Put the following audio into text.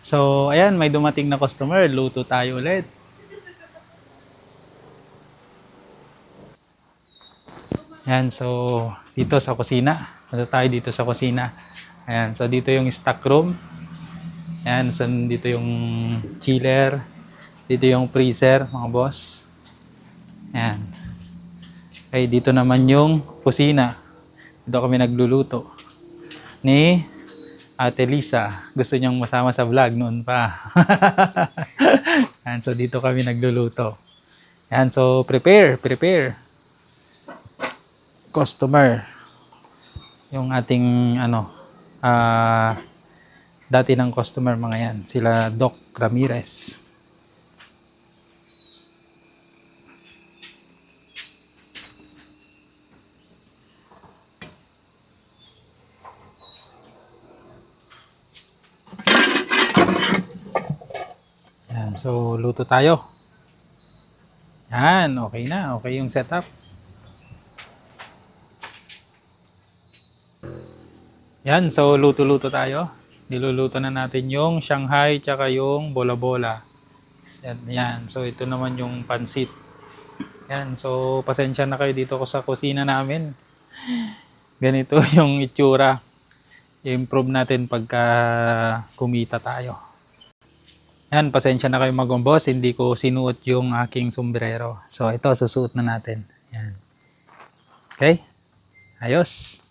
So, ayan, may dumating na customer. Luto tayo ulit. Ayan, so, dito sa kusina. Punta tayo dito sa kusina. Ayan, so dito yung stock room. Ayan, so dito yung chiller. Dito yung freezer, mga boss. Ayan. Okay, dito naman yung kusina. Dito kami nagluluto. Ni Ate Lisa. Gusto niyang masama sa vlog noon pa. Ayan, so dito kami nagluluto. Ayan, so prepare. Customer. Yung ating dati ng customer mga yan. Sila Doc Ramirez. Ayan, so luto tayo. Yan, okay na. Okay yung setup. Yan, so luto-luto tayo. Niluluto na natin yung Shanghai tsaka yung bola-bola. Yan. So ito naman yung pansit. Yan, so pasensya na kayo dito ko sa kusina namin. Ganito yung itsura. I-improve natin pagka kumita tayo. Yan, pasensya na kayo mag-boss. Hindi ko sinuot yung aking sombrero. So ito, susuot na natin. Yan. Okay? Ayos.